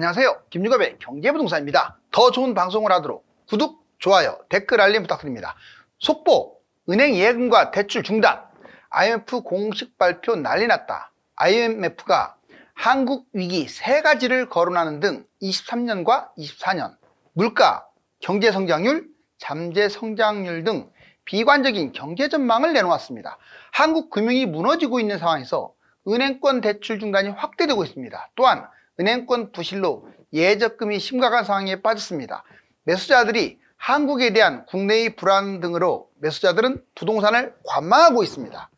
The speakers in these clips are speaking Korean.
안녕하세요. 김유갑의 경제부동산입니다. 더 좋은 방송을 하도록 구독, 좋아요, 댓글 알림 부탁드립니다. 속보, 은행 예금과 대출 중단, IMF 공식 발표 난리 났다. IMF가 한국 위기 3가지를 거론하는 등 23년과 24년 물가, 경제 성장률, 잠재 성장률 등 비관적인 경제 전망을 내놓았습니다. 한국 금융이 무너지고 있는 상황에서 은행권 대출 중단이 확대되고 있습니다. 또한 은행권 부실로 예적금이 심각한 상황에 빠졌습니다. 매수자들이 한국에 대한 국내의 불안 등으로 매수자들은 부동산을 관망하고 있습니다.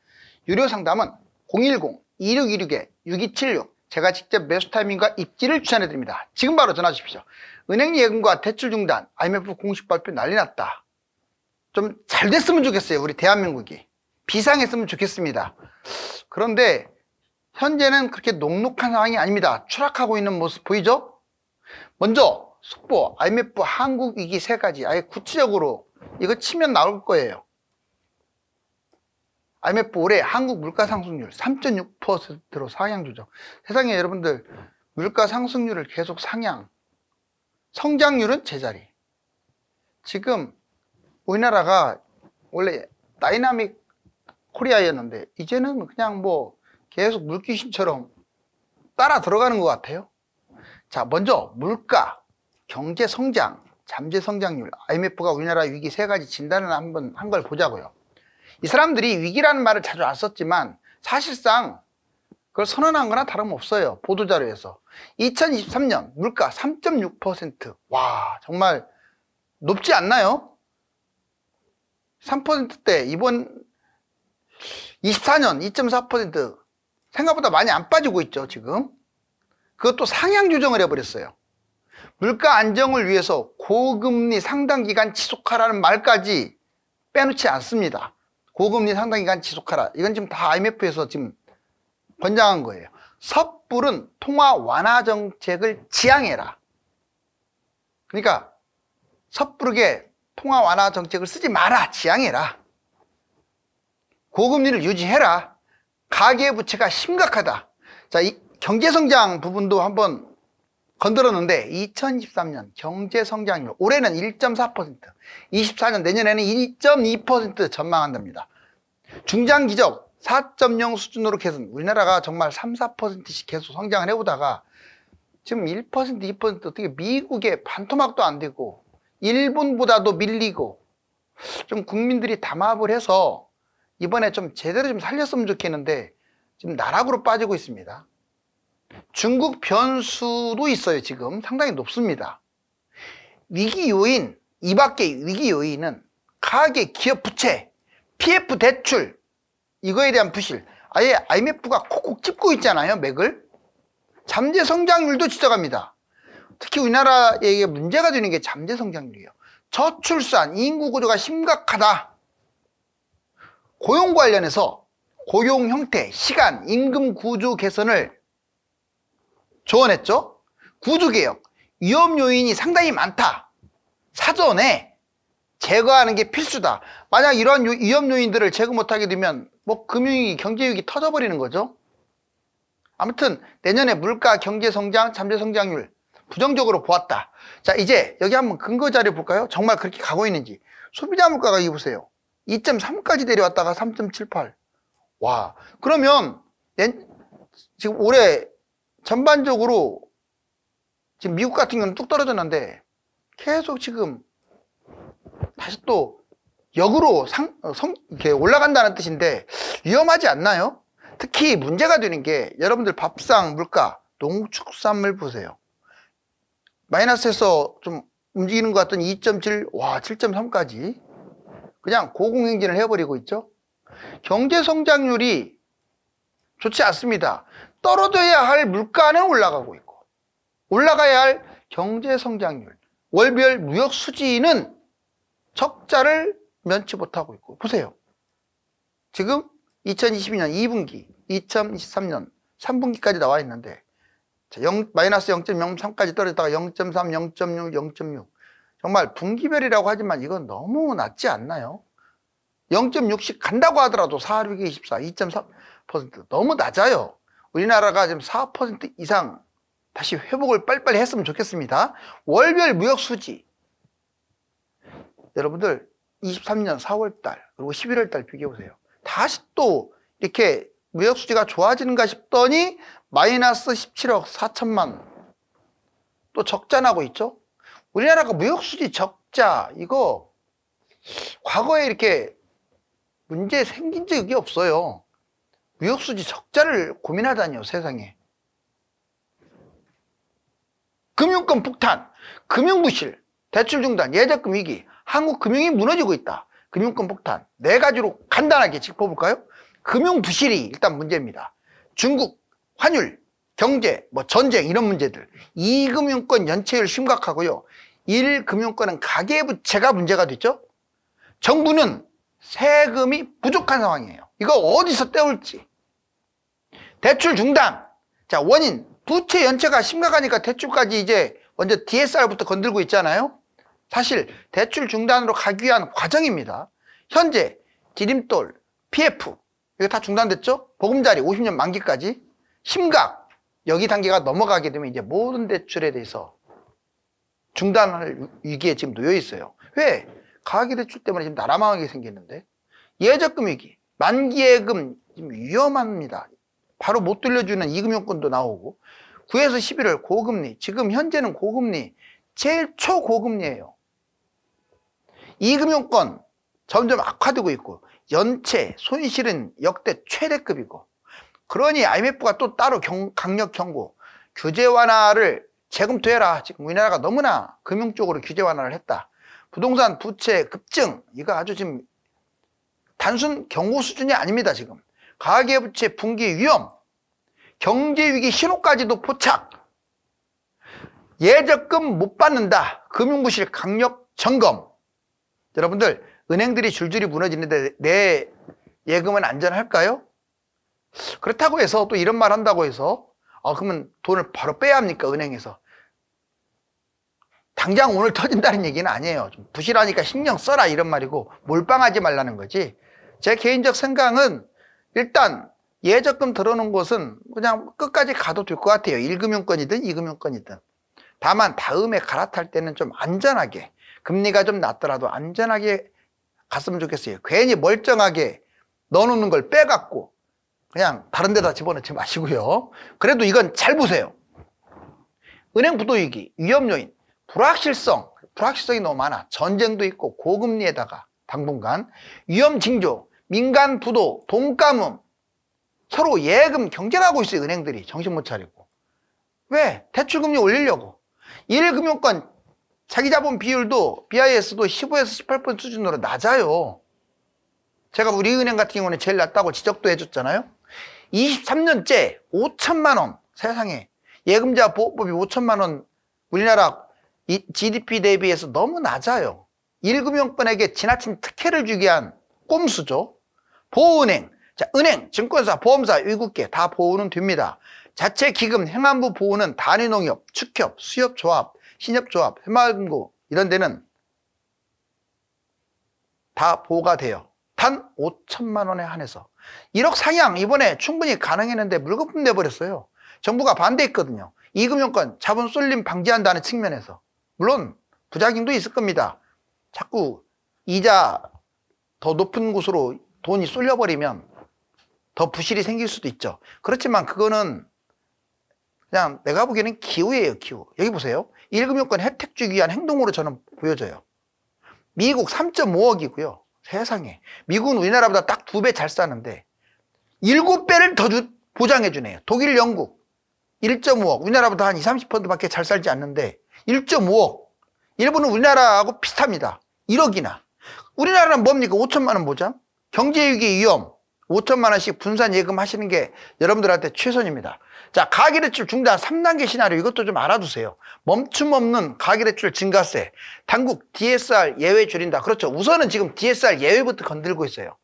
유료 상담은 010-2616-6276 제가 직접 매수 타이밍과 입지를 추천해 드립니다. 지금 바로 전화 주십시오. 은행 예금과 대출 중단, IMF 공식 발표 난리 났다. 좀 잘 됐으면 좋겠어요. 우리 대한민국이 비상했으면 좋겠습니다. 그런데 현재는 그렇게 녹록한 상황이 아닙니다. 추락하고 있는 모습 보이죠? 먼저 속보, IMF 한국 위기 3가지 아예 구체적으로 이거 치면 나올 거예요. IMF 올해 한국 물가 상승률 3.6%로 상향 조정. 세상에 여러분들 물가 상승률을 계속 상향, 성장률은 제자리. 지금 우리나라가 원래 다이나믹 코리아였는데 이제는 그냥 뭐 계속 물귀신처럼 따라 들어가는 것 같아요. 자, 먼저 물가, 경제 성장, 잠재 성장률, IMF가 우리나라 위기 3가지 진단을 한번 한 걸 보자고요. 이 사람들이 위기라는 말을 자주 안 썼지만 사실상 그걸 선언한 거나 다름없어요. 보도자료에서 2023년 물가 3.6%. 와, 정말 높지 않나요? 3%대 이번 24년 2.4%. 생각보다 많이 안 빠지고 있죠, 지금. 그것도 상향 조정을 해버렸어요. 물가 안정을 위해서 고금리 상당기간 지속하라는 말까지 빼놓지 않습니다. 고금리 상당기간 지속하라. 이건 지금 다 IMF에서 지금 권장한 거예요. 섣부른 통화 완화 정책을 지양해라. 그러니까 섣부르게 통화 완화 정책을 쓰지 마라. 지양해라. 고금리를 유지해라. 가계부채가 심각하다. 자, 이 경제성장 부분도 한번 건드렸는데 2023년 경제성장률 올해는 1.4%, 24년 내년에는 2.2% 전망한답니다. 중장기적 4.0 수준으로 개선. 우리나라가 정말 3, 4%씩 계속 성장을 해오다가 지금 1%, 2% 어떻게 미국에 반토막도 안 되고 일본보다도 밀리고 좀 국민들이 담합을 해서 이번에 좀 제대로 좀 살렸으면 좋겠는데 지금 나락으로 빠지고 있습니다. 중국 변수도 있어요. 지금 상당히 높습니다. 위기 요인, 이 밖의 위기 요인은 가계, 기업 부채, PF 대출 이거에 대한 부실. 아예 IMF가 콕콕 찝고 있잖아요. 맥을. 잠재 성장률도 지적합니다. 특히 우리나라에게 문제가 되는 게 잠재 성장률이에요. 저출산, 인구 구조가 심각하다. 고용 관련해서 고용 형태, 시간, 임금 구조 개선을 조언했죠. 구조개혁, 위험 요인이 상당히 많다. 사전에 제거하는 게 필수다. 만약 이러한 위험 요인들을 제거 못하게 되면 뭐 금융위기, 경제위기 터져버리는 거죠. 아무튼 내년에 물가, 경제성장, 잠재성장률 부정적으로 보았다. 자, 이제 여기 한번 근거 자료 볼까요? 정말 그렇게 가고 있는지. 소비자 물가가 이거 보세요. 2.3까지 내려왔다가 3.78. 와, 그러면 지금 올해 전반적으로 지금 미국 같은 경우는 뚝 떨어졌는데 계속 지금 다시 또 역으로 이렇게 올라간다는 뜻인데 위험하지 않나요? 특히 문제가 되는 게 여러분들 밥상, 물가, 농축산물 보세요. 마이너스에서 좀 움직이는 것 같던 2.7, 와, 7.3까지. 그냥 고공행진을 해버리고 있죠. 경제 성장률이 좋지 않습니다. 떨어져야 할 물가는 올라가고 있고 올라가야 할 경제 성장률, 월별 무역 수지는 적자를 면치 못하고 있고 보세요. 지금 2022년 2분기, 2023년 3분기까지 나와 있는데 마이너스 0.03까지 떨어졌다가 0.3, 0.6, 0.6 정말 분기별이라고 하지만 이건 너무 낮지 않나요? 0.6씩 간다고 하더라도 4, 6, 24, 2.3% 너무 낮아요. 우리나라가 지금 4% 이상 다시 회복을 빨리빨리 했으면 좋겠습니다. 월별 무역수지. 여러분들 23년 4월달 그리고 11월달 비교해보세요. 다시 또 이렇게 무역수지가 좋아지는가 싶더니 마이너스 17억 4천만 또 적자 나고 있죠. 우리나라가 무역수지 적자 이거 과거에 이렇게 문제 생긴 적이 없어요. 무역수지 적자를 고민하다니요, 세상에. 금융권 폭탄, 금융부실, 대출 중단, 예적금 위기, 한국 금융이 무너지고 있다. 금융권 폭탄. 네 가지로 간단하게 짚어볼까요? 금융부실이 일단 문제입니다. 중국, 환율, 경제, 전쟁 이런 문제들. 2금융권 연체율 심각하고요. 1금융권은 가계부채가 문제가 됐죠. 정부는 세금이 부족한 상황이에요. 이거 어디서 떼올지. 대출 중단. 자, 원인. 부채 연체가 심각하니까 대출까지 이제 먼저 DSR부터 건들고 있잖아요. 사실 대출 중단으로 가기 위한 과정입니다. 현재 디딤돌, PF 이거 다 중단됐죠. 보금자리 50년 만기까지. 심각. 여기 단계가 넘어가게 되면 이제 모든 대출에 대해서 중단할 위기에 지금 놓여 있어요. 왜? 가계대출 때문에 지금 나라 망하게 생겼는데. 예적금 위기. 만기예금 지금 위험합니다. 바로 못 돌려주는 2금융권도 나오고 9에서 11월 고금리. 지금 현재는 고금리. 제일 초고금리예요. 2금융권 점점 악화되고 있고 연체, 손실은 역대 최대급이고 그러니 IMF가 또 따로 강력 경고. 규제 완화를 재검토해라. 지금 우리나라가 너무나 금융 쪽으로 규제 완화를 했다. 부동산 부채 급증. 이거 아주 지금 단순 경고 수준이 아닙니다. 지금. 가계부채 붕괴 위험. 경제위기 신호까지도 포착. 예적금 못 받는다. 금융부실 강력 점검. 여러분들 은행들이 줄줄이 무너지는데 내 예금은 안전할까요? 그렇다고 해서 또 이런 말 한다고 해서 그러면 돈을 바로 빼야 합니까? 은행에서. 당장 오늘 터진다는 얘기는 아니에요. 좀 부실하니까 신경 써라 이런 말이고 몰빵하지 말라는 거지. 제 개인적 생각은 일단 예적금 들어놓은 곳은 그냥 끝까지 가도 될 것 같아요. 1금융권이든 2금융권이든. 다만 다음에 갈아탈 때는 좀 안전하게 금리가 좀 낮더라도 안전하게 갔으면 좋겠어요. 괜히 멀쩡하게 넣어놓는 걸 빼갖고 그냥 다른 데다 집어넣지 마시고요. 그래도 이건 잘 보세요. 은행 부도위기, 위험 요인, 불확실성이 너무 많아. 전쟁도 있고 고금리에다가 당분간 위험 징조, 민간 부도, 돈감음 서로 예금 경쟁하고 있어요. 은행들이 정신 못 차리고. 왜? 대출금리 올리려고. 1금융권 자기자본 비율도 BIS도 15에서 18% 수준으로 낮아요. 제가 우리 은행 같은 경우는 제일 낮다고 지적도 해줬잖아요. 23년째 5천만 원. 세상에 예금자 보호법이 5천만 원 우리나라 GDP 대비해서 너무 낮아요. 1금융권에게 지나친 특혜를 주기 위한 꼼수죠. 보호은행, 자, 은행, 증권사, 보험사, 외국계 다 보호는 됩니다. 자체 기금, 행안부 보호는 단위농협, 축협, 수협조합, 신협조합, 새마을금고 이런 데는 다 보호가 돼요. 단 5천만 원에 한해서. 1억 상향 이번에 충분히 가능했는데 물거품 내버렸어요. 정부가 반대했거든요. 2금융권 자본 쏠림 방지한다는 측면에서. 물론 부작용도 있을 겁니다. 자꾸 이자 더 높은 곳으로 돈이 쏠려버리면 더 부실이 생길 수도 있죠. 그렇지만 그거는 그냥 내가 보기에는 기우예요, 기우. 여기 보세요. 1금융권 혜택 주기 위한 행동으로 저는 보여져요. 미국 3.5억이고요. 세상에. 미국은 우리나라보다 딱 2배 잘 사는데 7배를 더 보장해 주네요. 독일, 영국 1.5억. 우리나라보다 한 20, 30%밖에 잘 살지 않는데 1.5억. 일본은 우리나라하고 비슷합니다. 1억이나. 우리나라는 뭡니까? 5천만 원 보장. 경제위기 위험. 5천만 원씩 분산 예금하시는 게 여러분들한테 최선입니다. 자, 가계대출 중단 3단계 시나리오 이것도 좀 알아두세요. 멈춤 없는 가계대출 증가세, 당국 DSR 예외 줄인다. 그렇죠. 우선은 지금 DSR 예외부터 건들고 있어요.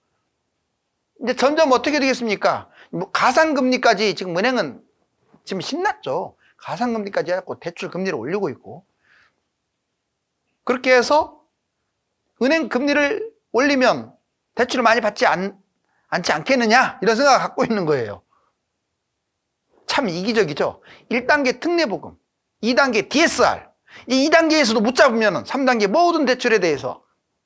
이제 점점 어떻게 되겠습니까? 뭐 가상금리까지 지금 은행은 지금 신났죠. 가상금리까지 해갖고 대출 금리를 올리고 있고. 그렇게 해서 은행 금리를 올리면 대출을 많이 받지 않지 않겠느냐 이런 생각을 갖고 있는 거예요. 참 이기적이죠. 1단계 특례보금, 2단계 DSR. 이 2단계에서도 못 잡으면 3단계 모든 대출에 대해서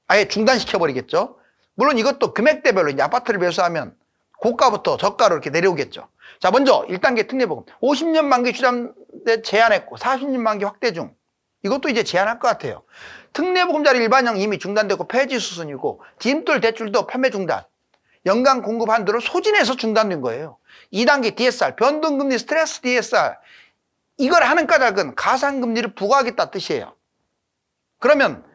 아예 중단시켜버리겠죠. 물론 이것도 금액대별로 이제 아파트를 매수하면 고가부터 저가로 이렇게 내려오겠죠. 자, 먼저 1단계 특례보금 50년 만기 주담대 제한했고 40년 만기 확대 중. 이것도 이제 제한할 것 같아요. 특례보금자리 일반형 이미 중단되고 폐지 수순이고 디딤돌 대출도 판매 중단. 연간 공급 한도를 소진해서 중단된 거예요. 2단계 DSR 변동금리 스트레스 DSR. 이걸 하는 까닭은 가산금리를 부과하겠다 뜻이에요. 그러면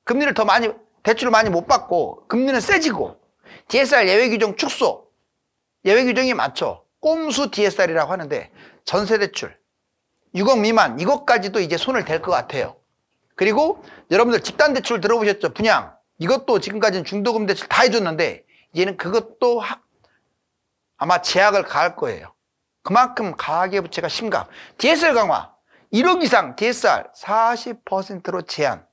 금리를 더 많이 대출을 많이 못 받고 금리는 세지고 DSR 예외규정 축소, 예외규정이 많죠. 꼼수 DSR이라고 하는데 전세대출 6억 미만 이것까지도 이제 손을 댈 것 같아요. 그리고 여러분들 집단대출 들어보셨죠? 분양 이것도 지금까지는 중도금대출 다 해줬는데 이제는 그것도 아마 제약을 가할 거예요. 그만큼 가계부채가 심각. DSR 강화 1억 이상 DSR 40%로 제한.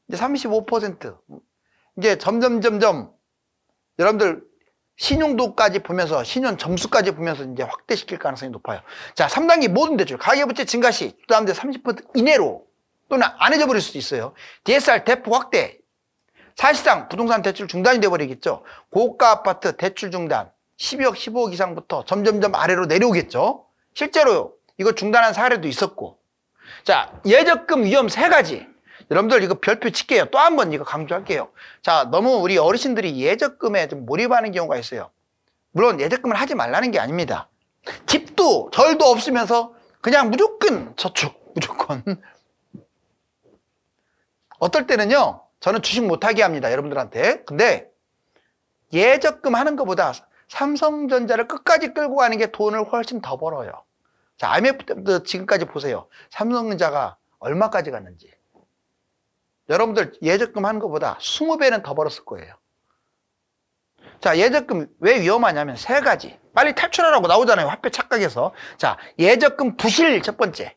이제 35% 이제 점점 여러분들 신용도까지 보면서 신용 점수까지 보면서 이제 확대시킬 가능성이 높아요. 자, 3단계 모든 대출 가계부채 증가 시 부담대 30% 이내로 또는 안 해줘버릴 수도 있어요. DSR 대폭 확대. 사실상 부동산 대출 중단이 돼버리겠죠. 고가 아파트 대출 중단 12억 15억 이상부터 점점 아래로 내려오겠죠. 실제로 이거 중단한 사례도 있었고. 자, 예적금 위험 3가지. 여러분들 이거 별표 칠게요. 또 한 번 이거 강조할게요. 자, 너무 우리 어르신들이 예적금에 좀 몰입하는 경우가 있어요. 물론 예적금을 하지 말라는 게 아닙니다. 집도 절도 없으면서 그냥 무조건 저축, 무조건. 어떨 때는요, 저는 주식 못하게 합니다. 여러분들한테. 근데 예적금 하는 것보다 삼성전자를 끝까지 끌고 가는 게 돈을 훨씬 더 벌어요. 자, IMF 때부터 지금까지 보세요. 삼성전자가 얼마까지 갔는지. 여러분들 예적금 하는 것보다 20배는 더 벌었을 거예요. 자, 예적금 왜 위험하냐면 3가지. 빨리 탈출하라고 나오잖아요. 화폐 착각해서. 자, 예적금 부실 첫 번째.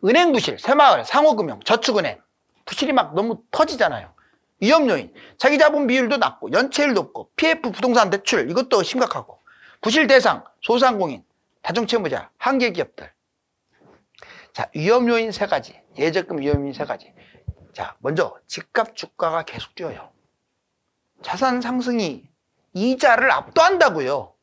은행 부실, 새마을, 상호금융, 저축은행. 부실이 막 너무 터지잖아요. 위험 요인. 자기 자본 비율도 낮고 연체율 높고 PF 부동산 대출 이것도 심각하고. 부실 대상, 소상공인, 다중채무자, 한계기업들. 자, 위험 요인 3가지. 예적금 위험 요인 3가지. 자, 먼저 집값 주가가 계속 뛰어요. 자산 상승이 이자를 압도한다고요.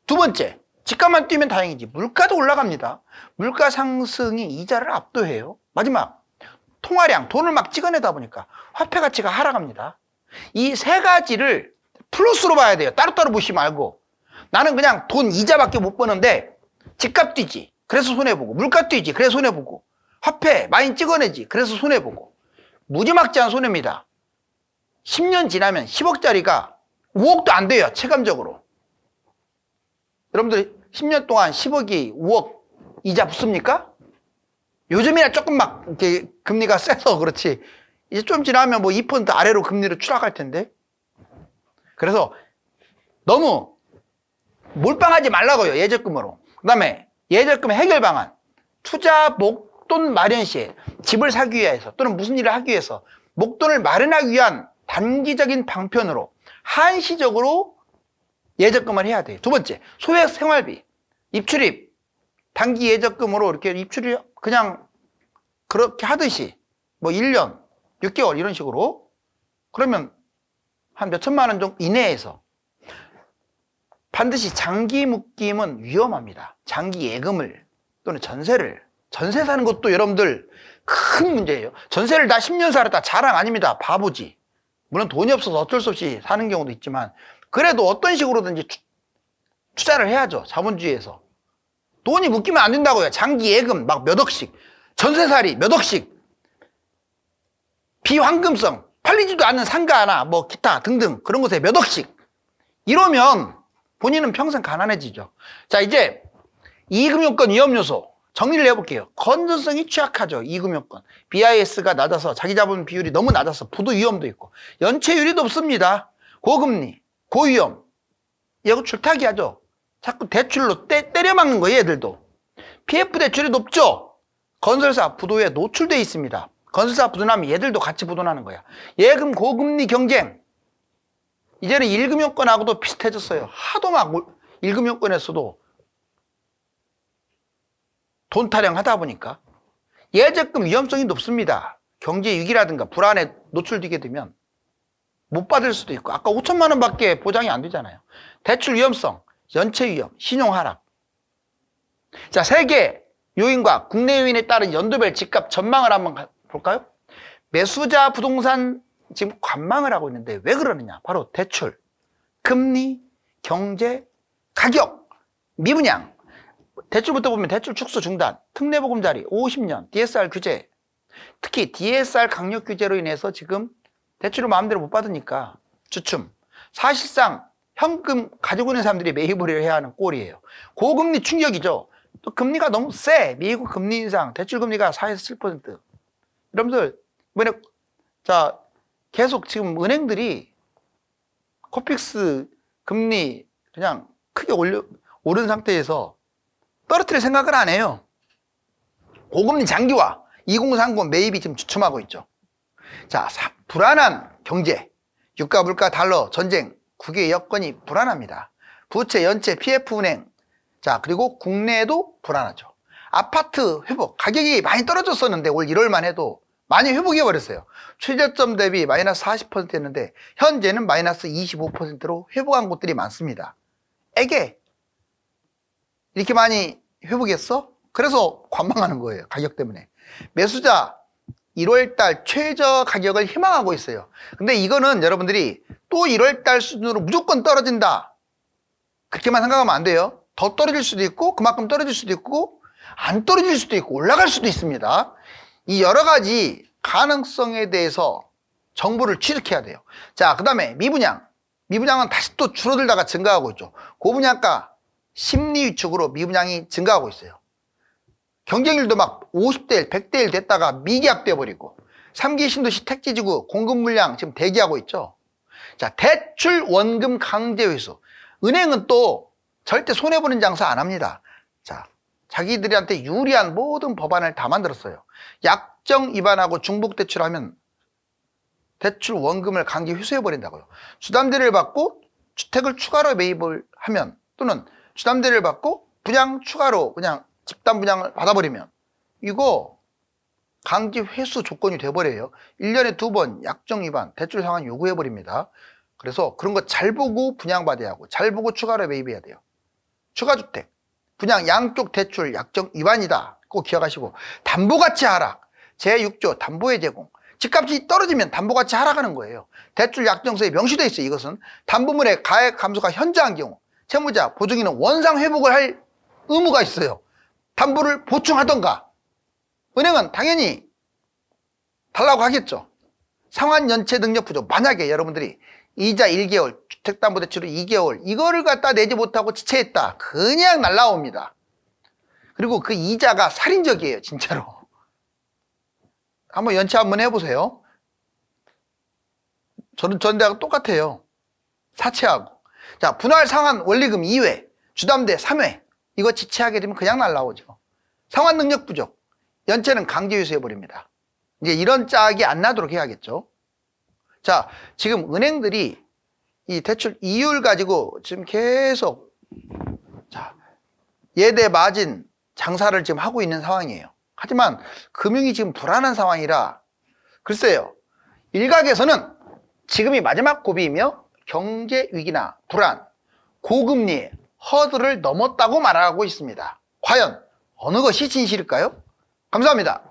두 번째, 집값만 뛰면 다행이지 물가도 올라갑니다. 물가 상승이 이자를 압도해요. 마지막, 통화량, 돈을 막 찍어내다 보니까 화폐 가치가 하락합니다. 이 3가지를 플러스로 봐야 돼요. 따로따로 보시지 말고. 나는 그냥 돈 이자밖에 못 버는데 집값 뛰지. 그래서 손해보고. 물가 뛰지. 그래서 손해보고. 화폐 많이 찍어내지. 그래서 손해보고. 무지막지한 손해입니다. 10년 지나면 10억짜리가 5억도 안 돼요. 체감적으로. 여러분들 10년 동안 10억이 5억 이자 붙습니까? 요즘이나 조금 막 이렇게 금리가 세서 그렇지. 이제 좀 지나면 뭐 2% 아래로 금리를 추락할 텐데. 그래서 너무 몰빵하지 말라고요. 예적금으로. 그 다음에 예적금 해결 방안. 투자 목돈 마련 시에 집을 사기 위해서 또는 무슨 일을 하기 위해서 목돈을 마련하기 위한 단기적인 방편으로 한시적으로 예적금을 해야 돼요. 두 번째, 소액 생활비, 입출입, 단기 예적금으로 이렇게 입출입 그냥 그렇게 하듯이 뭐 1년, 6개월 이런 식으로 그러면 한 몇천만 원 정도 이내에서 반드시 장기 묶임은 위험합니다. 장기 예금을 또는 전세 사는 것도 여러분들 큰 문제예요. 전세를 다 10년 살았다 자랑 아닙니다. 바보지. 물론 돈이 없어서 어쩔 수 없이 사는 경우도 있지만 그래도 어떤 식으로든지 투자를 해야죠. 자본주의에서. 돈이 묶이면 안 된다고요. 장기 예금 막 몇 억씩, 전세살이 몇 억씩, 비환금성, 팔리지도 않는 상가 하나, 뭐 기타 등등 그런 곳에 몇 억씩. 이러면 본인은 평생 가난해지죠. 자, 이제 이금융권 위험요소 정리를 해볼게요. 건전성이 취약하죠. 이금융권. BIS가 낮아서 자기자본 비율이 너무 낮아서 부도 위험도 있고 연체율이 높습니다. 고금리, 고위험. 이거 줄타기 하죠. 자꾸 대출로 때려 막는 거예요. 얘들도. PF 대출이 높죠. 건설사 부도에 노출돼 있습니다. 건설사 부도나면 얘들도 같이 부도나는 거야. 예금 고금리 경쟁. 이제는 1금융권하고도 비슷해졌어요. 하도 막 1금융권에서도 돈 타령하다 보니까 예적금 위험성이 높습니다. 경제 위기라든가 불안에 노출되게 되면 못 받을 수도 있고, 아까 5천만 원밖에 보장이 안 되잖아요. 대출 위험성, 연체 위험, 신용 하락. 자, 세계 요인과 국내 요인에 따른 연도별 집값 전망을 한번 볼까요? 매수자 부동산 지금 관망을 하고 있는데 왜 그러느냐? 바로 대출, 금리, 경제, 가격, 미분양. 대출부터 보면 대출 축소 중단, 특례보금자리, 50년, DSR 규제. 특히 DSR 강력 규제로 인해서 지금 대출을 마음대로 못 받으니까 주춤. 사실상 현금 가지고 있는 사람들이 매입을 해야 하는 꼴이에요. 고금리 충격이죠. 또 금리가 너무 세. 미국 금리 인상, 대출 금리가 4에서 7%. 여러분들 이번에 자 계속 지금 은행들이 코픽스 금리 그냥 크게 오른 상태에서 떨어뜨릴 생각을 안 해요. 고금리 장기화, 2030 매입이 지금 주춤하고 있죠. 자, 불안한 경제, 유가, 물가, 달러, 전쟁, 국외 여건이 불안합니다. 부채, 연체, PF 은행, 자, 그리고 국내에도 불안하죠. 아파트 회복, 가격이 많이 떨어졌었는데 올 1월만 해도 많이 회복해 버렸어요. 최저점 대비 마이너스 40%였는데 현재는 마이너스 25%로 회복한 곳들이 많습니다. 에게 이렇게 많이 회복했어? 그래서 관망하는 거예요. 가격 때문에. 매수자 1월달 최저 가격을 희망하고 있어요. 근데 이거는 여러분들이 또 1월달 수준으로 무조건 떨어진다, 그렇게만 생각하면 안 돼요. 더 떨어질 수도 있고 그만큼 떨어질 수도 있고 안 떨어질 수도 있고 올라갈 수도 있습니다. 이 여러 가지 가능성에 대해서 정보를 취득해야 돼요. 자, 그 다음에 미분양. 미분양은 다시 또 줄어들다가 증가하고 있죠. 고분양가 심리 위축으로 미분양이 증가하고 있어요. 경쟁률도 막 50대 1, 100대 1 됐다가 미계약돼 버리고 3기 신도시 택지지구 공급 물량 지금 대기하고 있죠. 자, 대출 원금 강제 회수. 은행은 또 절대 손해보는 장사 안 합니다. 자, 자기들한테 유리한 모든 법안을 다 만들었어요. 약정 위반하고 중복 대출하면 대출 원금을 강제 회수해버린다고요. 주담대를 받고 주택을 추가로 매입을 하면, 또는 주담대를 받고 분양 추가로 그냥 집단 분양을 받아버리면 이거 강제 회수 조건이 돼버려요. 1년에 2번 약정 위반, 대출 상환 요구해버립니다. 그래서 그런 거 잘 보고 분양받아야 하고 잘 보고 추가로 매입해야 돼요. 추가주택, 분양 양쪽 대출 약정 위반이다. 꼭 기억하시고, 담보가치 하락, 제6조 담보의 제공. 집값이 떨어지면 담보가치 하락하는 거예요. 대출 약정서에 명시되어 있어요. 이것은 담보물의 가액 감소가 현저한 경우 채무자, 보증인은 원상 회복을 할 의무가 있어요. 담보를 보충하던가. 은행은 당연히 달라고 하겠죠. 상환 연체 능력 부족. 만약에 여러분들이 이자 1개월, 주택담보대출을 2개월 이거를 갖다 내지 못하고 지체했다, 그냥 날라옵니다. 그리고 그 이자가 살인적이에요. 진짜로. 한번 연체 한번 해보세요. 저는 전대하고 똑같아요. 사채하고. 자, 분할 상환 원리금 2회, 주담대 3회 이거 지체하게 되면 그냥 날라오죠. 상환 능력 부족, 연체는 강제 회수해버립니다. 이제 이런 짝이 안 나도록 해야겠죠. 자, 지금 은행들이 이 대출 이율 가지고 지금 계속 자, 예대 마진 장사를 지금 하고 있는 상황이에요. 하지만 금융이 지금 불안한 상황이라 글쎄요, 일각에서는 지금이 마지막 고비이며 경제 위기나 불안, 고금리의 허들을 넘었다고 말하고 있습니다. 과연 어느 것이 진실일까요? 감사합니다.